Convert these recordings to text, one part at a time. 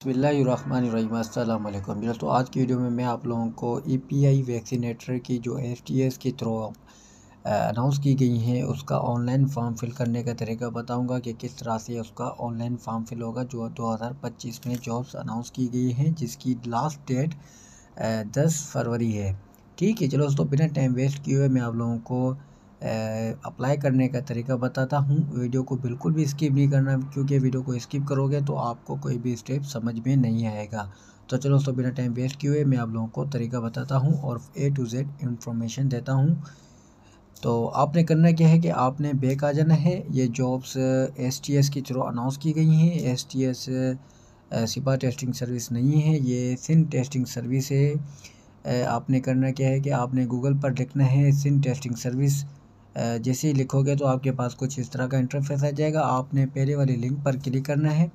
बिस्मिल्लाहिर्रहमानिर्रहीम। अस्सलाम वालेकुम। तो आज की वीडियो में मैं आप लोगों को ईपीआई वैक्सीनेटर की जो एफटीएस के थ्रू अनाउंस की गई हैं उसका ऑनलाइन फॉर्म फिल करने का तरीका बताऊंगा कि किस तरह से उसका ऑनलाइन फॉर्म फिल होगा। जो 2025 में जॉब्स अनाउंस की गई हैं जिसकी लास्ट डेट 10 फरवरी है। ठीक है, चलो दोस्तों बिना टाइम वेस्ट किए हुए मैं आप लोगों को अप्लाई करने का तरीका बताता हूँ। वीडियो को बिल्कुल भी स्किप नहीं करना, क्योंकि वीडियो को स्किप करोगे तो आपको कोई भी स्टेप समझ में नहीं आएगा। तो चलो दोस्तों बिना टाइम वेस्ट किए हुए मैं आप लोगों को तरीका बताता हूँ और A to Z इंफॉर्मेशन देता हूँ। तो आपने करना क्या है कि आपने बैक आ जाना है। ये जॉब्स STS के थ्रू अनाउंस की गई हैं। STS सिपा टेस्टिंग सर्विस नहीं है, ये सिन टेस्टिंग सर्विस है। आपने करना क्या है कि आपने गूगल पर लिखना है सिन टेस्टिंग सर्विस। जैसे ही लिखोगे तो आपके पास कुछ इस तरह का इंटरफेस आ जाएगा। आपने पहले वाली लिंक पर क्लिक करना है।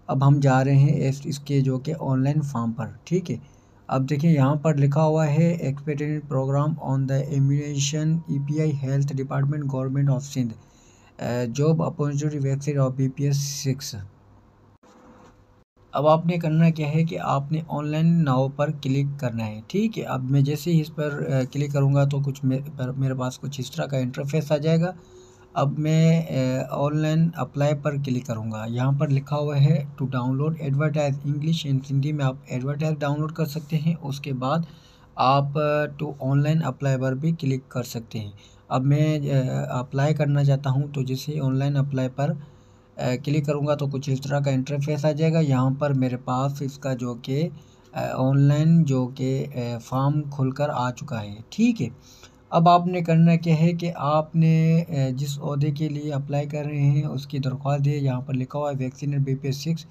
अब हम जा रहे हैं इसके जो कि ऑनलाइन फॉर्म पर। ठीक है, अब देखिए यहाँ पर लिखा हुआ है expected program on the immunization EPI health department government of Sindh job opportunity vaccine of BPS 6। अब आपने करना क्या है कि आपने ऑनलाइन नाउ पर क्लिक करना है। ठीक है, अब मैं जैसे ही इस पर क्लिक करूँगा तो कुछ मेरे पास कुछ इस तरह का इंटरफेस आ जाएगा। अब मैं ऑनलाइन अप्लाई पर क्लिक करूँगा। यहाँ पर लिखा हुआ है to download advertise English and Hindi में आप एडवर्टाइज डाउनलोड कर सकते हैं। उसके बाद आप टू ऑनलाइन अप्लाई पर भी क्लिक कर सकते हैं। अब मैं अप्लाई करना चाहता हूँ, तो जैसे ऑनलाइन अप्लाई पर क्लिक करूँगा तो कुछ इस तरह का इंटरफेस आ जाएगा। यहाँ पर मेरे पास इसका जो कि ऑनलाइन जो कि फॉर्म खुलकर आ चुका है। ठीक है, अब आपने करना क्या है कि आपने जिस ओहदे के लिए अप्लाई कर रहे हैं उसकी दरख्वास्त दी। यहाँ पर लिखा हुआ है vaccinate BPS 6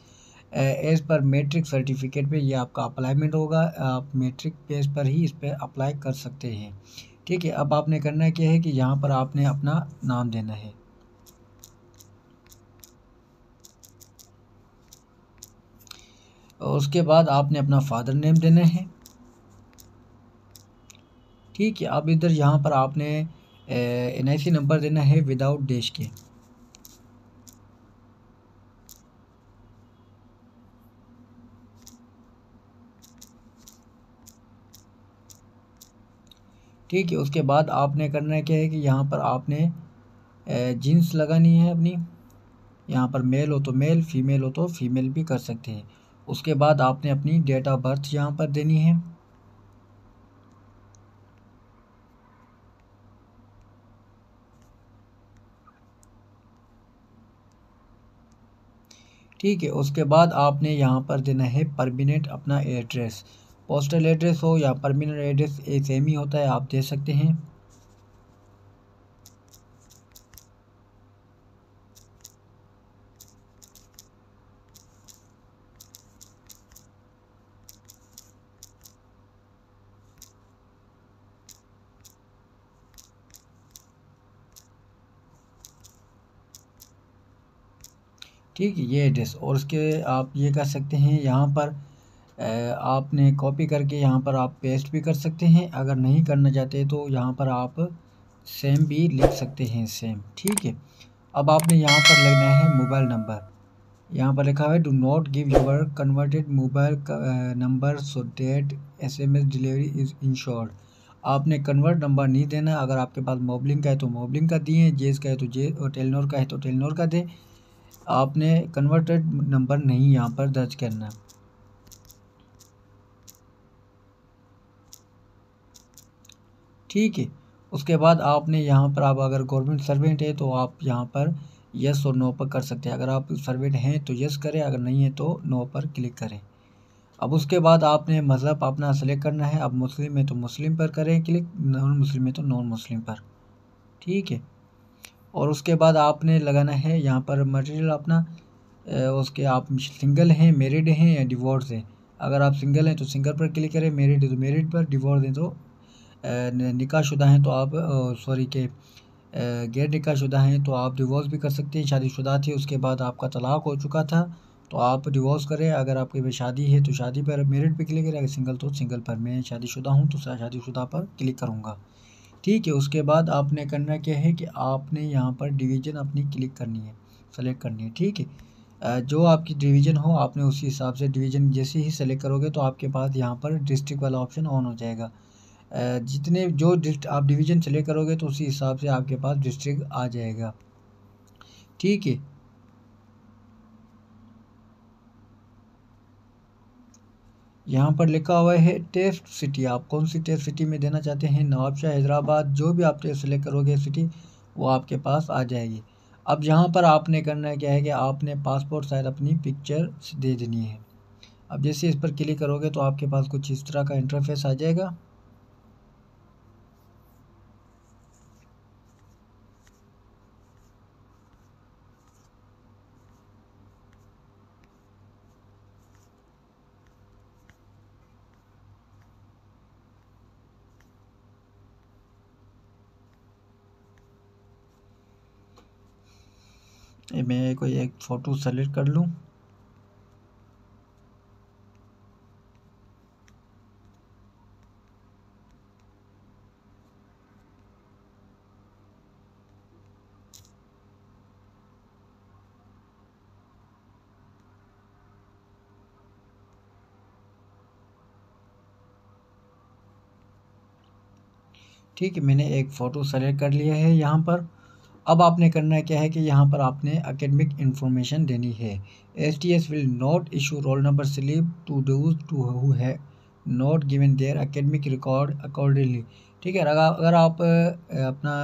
as per matric certificate पे ये आपका अप्लाईमेंट होगा। आप मैट्रिक बेस पर ही इस पर अप्लाई कर सकते हैं। ठीक है, अब आपने करना क्या है कि यहाँ पर आपने अपना नाम देना है। और उसके बाद आपने अपना फादर नेम देना है। ठीक है, अब इधर यहाँ पर आपने NIC नंबर देना है विदाउट डैश के। ठीक है, उसके बाद आपने करना क्या है कि यहाँ पर आपने जीन्स लगानी है अपनी। यहाँ पर मेल हो तो मेल, फीमेल हो तो फीमेल भी कर सकते हैं। उसके बाद आपने अपनी डेट ऑफ बर्थ यहाँ पर देनी है। ठीक है, उसके बाद आपने यहाँ पर देना है परमिनेंट अपना एड्रेस। पोस्टल एड्रेस हो या परमिनेंट एड्रेस सेम ही होता है, आप दे सकते हैं। ठीक है, ये एड्रेस, और उसके आप ये कर सकते हैं यहाँ पर आपने कॉपी करके यहाँ पर आप पेस्ट भी कर सकते हैं। अगर नहीं करना चाहते तो यहाँ पर आप सेम भी लिख सकते हैं, सेम। ठीक है, अब आपने यहाँ पर लगना है मोबाइल नंबर। यहाँ पर लिखा हुआ है do not give your converted mobile number so that SMS delivery is insured. आपने कन्वर्ट नंबर नहीं देना। अगर आपके पास मोबलिंग का है तो मोबलिंग का दिए, जेस का है तो जे, और टेलीनॉर का है तो टेलीनॉर का दे। आपने कन्वर्टेड नंबर नहीं यहाँ पर दर्ज करना। ठीक है, उसके बाद आपने यहाँ पर आप अगर गवर्नमेंट सर्वेंट है तो आप यहाँ पर यस और नो पर कर सकते हैं। अगर आप सर्वेंट हैं तो यस करें, अगर नहीं है तो नो पर क्लिक करें। अब उसके बाद आपने मज़हब अपना सेलेक्ट करना है। अब मुस्लिम है तो मुस्लिम पर करें क्लिक, नॉन मुस्लिम है तो नॉन मुस्लिम पर। ठीक है, और उसके बाद आपने लगाना है यहाँ पर मटेरियल अपना। उसके आप सिंगल हैं, मैरिड हैं या डिवोर्स हैं। अगर आप सिंगल हैं तो सिंगल पर क्लिक करें, मैरिड है तो मैरिड पर, डिवोर्स हैं तो निकाहशुदा हैं तो आप सॉरी के गैर निकाहशुदा हैं तो आप डिवोर्स भी कर सकते हैं। शादीशुदा थे उसके बाद आपका तलाक हो चुका था तो आप डिवोर्स करें। अगर आपकी भी शादी है तो शादी पर मैरिड पे क्लिक करें, अगर सिंगल तो सिंगल पर। मैं शादीशुदा हूँ तो शादीशुदा पर क्लिक करूँगा। ठीक है, उसके बाद आपने करना क्या है कि आपने यहाँ पर डिवीज़न अपनी क्लिक करनी है, सेलेक्ट करनी है। ठीक है, जो आपकी डिवीज़न हो आपने उसी हिसाब से डिवीज़न जैसे ही सेलेक्ट करोगे तो आपके पास यहाँ पर डिस्ट्रिक्ट वाला ऑप्शन ऑन हो जाएगा। जितने जो आप डिवीज़न सेलेक्ट करोगे तो उसी हिसाब से आपके पास डिस्ट्रिक्ट आ जाएगा। ठीक है। यहाँ पर लिखा हुआ है टेस्ट सिटी, आप कौन सी टेस्ट सिटी में देना चाहते हैं, नवाबशाह, हैदराबाद, जो भी आप टेस्ट सेलेक्ट करोगे सिटी वो आपके पास आ जाएगी। अब यहाँ पर आपने करना क्या है कि आपने पासपोर्ट साइज अपनी पिक्चर दे देनी है। अब जैसे इस पर क्लिक करोगे तो आपके पास कुछ इस तरह का इंटरफेस आ जाएगा। मैं कोई एक फ़ोटो सेलेक्ट कर लूँ। ठीक है, मैंने एक फ़ोटो सेलेक्ट कर लिया है यहाँ पर। अब आपने करना क्या है कि यहाँ पर आपने एकेडमिक इन्फॉर्मेशन देनी है। STS will not issue roll number slip to those to who है not given their academic record accordingly. ठीक है, अगर आप अपना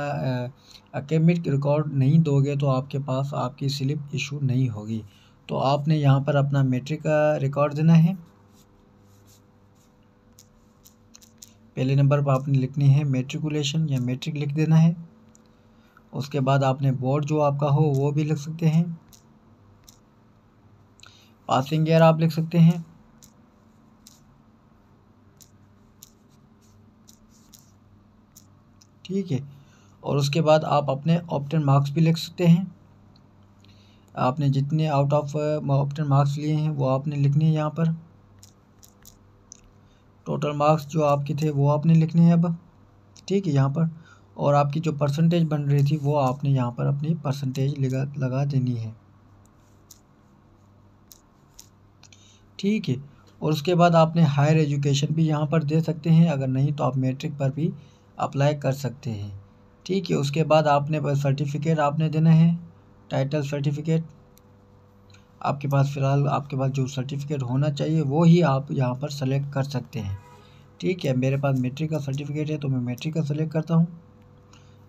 एकेडमिक रिकॉर्ड नहीं दोगे तो आपके पास आपकी स्लिप इशू नहीं होगी। तो आपने यहाँ पर अपना मैट्रिक का रिकॉर्ड देना है। पहले नंबर पर आपने लिखनी है मैट्रिकुलेशन या मैट्रिक लिख देना है। उसके बाद आपने बोर्ड जो आपका हो वो भी लिख सकते हैं। पासिंग ईयर आप लिख सकते हैं। ठीक है, और उसके बाद आप अपने ऑप्टेन मार्क्स भी लिख सकते हैं। आपने जितने आउट ऑफ ऑप्टेन मार्क्स लिए हैं वो आपने लिखने हैं यहाँ पर। टोटल मार्क्स जो आपके थे वो आपने लिखने हैं अब। ठीक है, यहाँ पर और आपकी जो परसेंटेज बन रही थी वो आपने यहाँ पर अपनी परसेंटेज लगा देनी है। ठीक है, और उसके बाद आपने हायर एजुकेशन भी यहाँ पर दे सकते हैं, अगर नहीं तो आप मैट्रिक पर भी अप्लाई कर सकते हैं। ठीक है, उसके बाद आपने बस सर्टिफिकेट आपने देना है, टाइटल सर्टिफिकेट। आपके पास फ़िलहाल आपके पास जो सर्टिफिकेट होना चाहिए वो ही आप यहाँ पर सेलेक्ट कर सकते हैं। ठीक है, मेरे पास मैट्रिक का सर्टिफिकेट है तो मैं मैट्रिक का सेलेक्ट करता हूँ।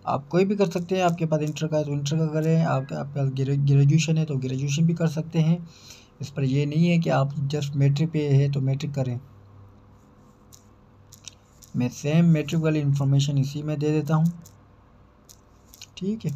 आप कोई भी कर सकते हैं, आपके पास इंटर का है तो इंटर का करें, आपके पास ग्रेजुएशन है तो ग्रेजुएशन भी कर सकते हैं। इस पर ये नहीं है कि आप जस्ट मैट्रिक पे है तो मैट्रिक करें। मैं सेम मैट्रिक वाली इंफॉर्मेशन इसी में दे देता हूँ। ठीक है,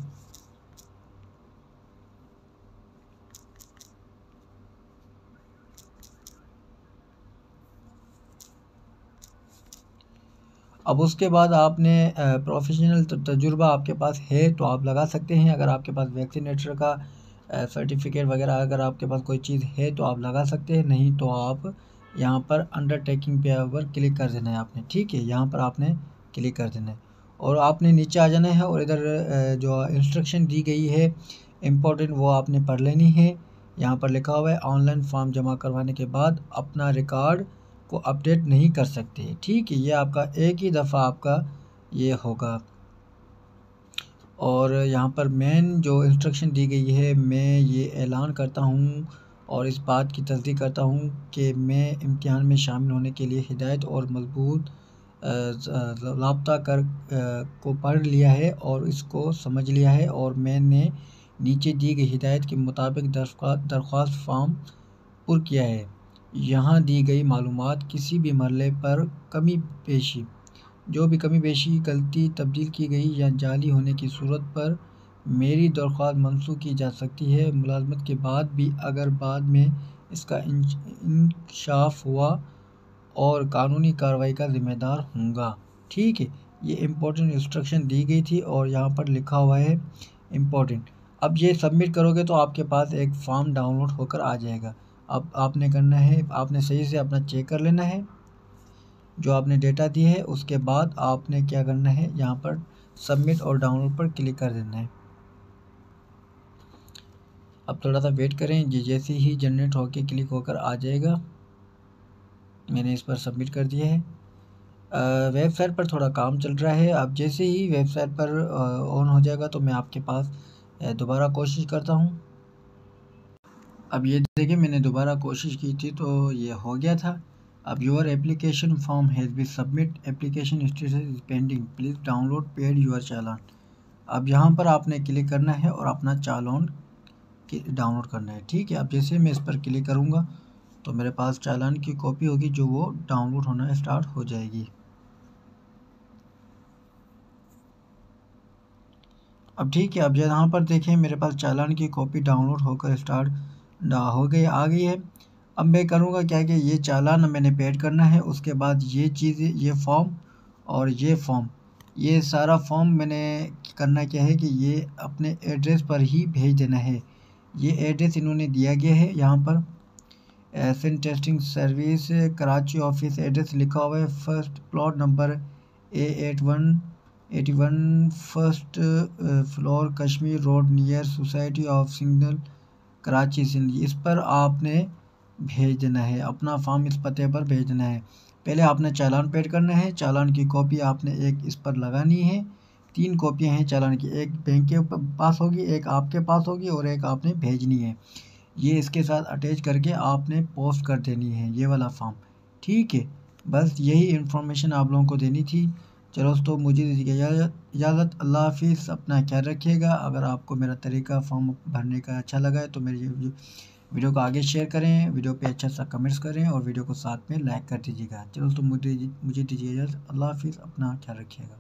अब उसके बाद आपने प्रोफेशनल तजुर्बा आपके पास है तो आप लगा सकते हैं। अगर आपके पास वैक्सीनेटर का सर्टिफिकेट वगैरह अगर आपके पास कोई चीज़ है तो आप लगा सकते हैं, नहीं तो आप यहाँ पर अंडरटेकिंग पे ऊपर क्लिक कर देना है आपने। ठीक है, यहाँ पर आपने क्लिक कर देना है और आपने नीचे आ जाना है और इधर जो इंस्ट्रक्शन दी गई है इम्पोर्टेंट वो आपने पढ़ लेनी है। यहाँ पर लिखा हुआ है ऑनलाइन फॉर्म जमा करवाने के बाद अपना रिकॉर्ड को अपडेट नहीं कर सकते। ठीक है, ये आपका एक ही दफ़ा आपका ये होगा। और यहाँ पर मेन जो इंस्ट्रक्शन दी गई है, मैं ये ऐलान करता हूँ और इस बात की तस्दीक करता हूँ कि मैं इम्तिहान में शामिल होने के लिए हिदायत और मजबूत लापता कर को पढ़ लिया है और इसको समझ लिया है और मैंने नीचे दी गई हिदायत के मुताबिक दरख्वास्त फॉर्म पुर किया है। यहाँ दी गई मालूमात किसी भी मरले पर कमी पेशी जो भी कमी पेशी गलती तब्दील की गई या जाली होने की सूरत पर मेरी दरख्वास्त मंसूख की जा सकती है। मुलाजमत के बाद भी अगर बाद में इसका इंकशाफ हुआ और कानूनी कार्रवाई का ज़िम्मेदार होऊंगा। ठीक है, ये इम्पोर्टेंट इंस्ट्रक्शन दी गई थी और यहाँ पर लिखा हुआ है इम्पोर्टेंट। अब ये सबमिट करोगे तो आपके पास एक फॉर्म डाउनलोड होकर आ जाएगा। अब आपने करना है, आपने सही से अपना चेक कर लेना है जो आपने डेटा दी है। उसके बाद आपने क्या करना है, यहाँ पर सबमिट और डाउनलोड पर क्लिक कर देना है। अब थोड़ा सा वेट करें, ये जैसे ही जनरेट होके क्लिक होकर आ जाएगा। मैंने इस पर सबमिट कर दिया है। वेबसाइट पर थोड़ा काम चल रहा है। अब जैसे ही वेबसाइट पर ऑन हो जाएगा तो मैं आपके पास दोबारा कोशिश करता हूँ। अब ये देखिए, मैंने दोबारा कोशिश की थी तो ये हो गया था। अब your application form has been submit, application status is pending, please download paid your challan. अब यहाँ पर आपने क्लिक करना है और अपना चालान डाउनलोड करना है। ठीक है, अब जैसे मैं इस पर क्लिक करूँगा तो मेरे पास चालान की कॉपी होगी जो वो डाउनलोड होना स्टार्ट हो जाएगी। अब ठीक है, अब यहाँ पर देखें मेरे पास चालान की कॉपी डाउनलोड होकर स्टार्ट हो गई आ गई है। अब मैं करूँगा क्या कि ये चालान मैंने पेड करना है, उसके बाद ये चीज़ें, ये फॉर्म और ये फॉर्म, ये सारा फॉर्म मैंने करना क्या है कि ये अपने एड्रेस पर ही भेज देना है। ये एड्रेस इन्होंने दिया गया है यहाँ पर, एसन testing service Karachi office address लिखा हुआ है, first plot number A81 first floor Kashmir road near society of signal Karachi Sindh. इस पर आपने भेज देना है, अपना फॉर्म इस पते पर भेज देना है। पहले आपने चालान पेड करना है, चालान की कॉपी आपने एक इस पर लगानी है। 3 कॉपियाँ हैं चालान की, एक बैंक के पास होगी, एक आपके पास होगी और एक आपने भेजनी है। ये इसके साथ अटैच करके आपने पोस्ट कर देनी है ये वाला फॉर्म। ठीक है, बस यही इन्फॉर्मेशन आप लोगों को देनी थी। चलो दोस्तों, मुझे दीजिए इजाज़त। अल्लाह हाफिज़, अपना ख्याल रखिएगा। अगर आपको मेरा तरीका फॉर्म भरने का अच्छा लगा है तो मेरी वीडियो को आगे शेयर करें, वीडियो पे अच्छा सा कमेंट्स करें और वीडियो को साथ में लाइक कर दीजिएगा। चलो तो मुझे दीजिए इजाज़त। अल्लाह हाफिज़, अपना ख्याल रखिएगा।